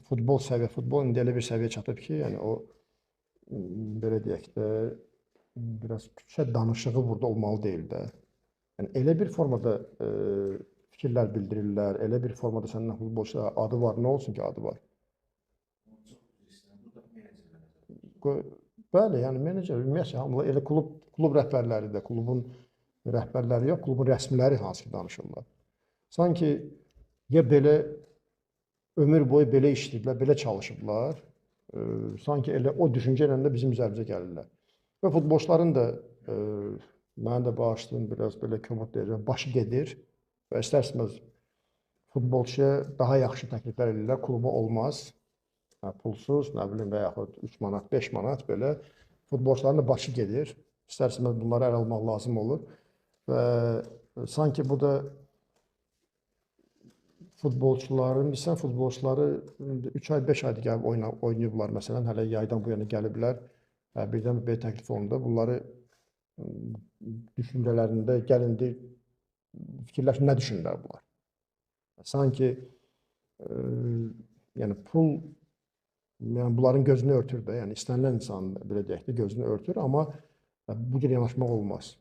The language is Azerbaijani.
Futbol indi elə bir səviyyə çatıb ki, yəni o belə deyək də biraz küçə danışığı burada olmalı deyil də. Yəni elə bir formada fikirlər bildirirlər, elə bir formada sənin futbolçuda adı var, nə olsun ki adı var. Bəli, yəni menecer ümumiyyətlə hamılar elə klub rəhbərləri də, klubun rəhbərləri yox, klubun rəsmiləri hansı ki danışırlar. Sanki ya belə ömür boyu belə işləyiblər, belə çalışıblar, sanki elə o düşüncə ilə də bizim üzərimizə gəlirlər. Və futbolçuların da mənə də bağışlayın, biraz belə komod deyəcəm, başı gedir və istər-istəməz futbolçuya daha yaxşı təkliflər edirlər, klubu olmaz. Pulsuz, nə bilim, və yaxud 3 manat, 5 manat belə futbolçuların da başı gedir. İstər-istəməz bunları əl almaq lazım olur. Və sanki bu da futbolçuların, bilirsən, futbolçuları 3 ay, 5 aydır gəlib oynayıblar, məsələn, hələ yaydan bu yana gəliblər. Birdən bir təklif olundu. Bunları düşüncələrində gəlindi, fikirləşin, nə düşünürlər bunlar? Sanki yəni pul yəni bunların gözünü örtür də, yəni istənilən insan belə deyək də gözünü örtür, amma bu cür yanaşmaq olmaz.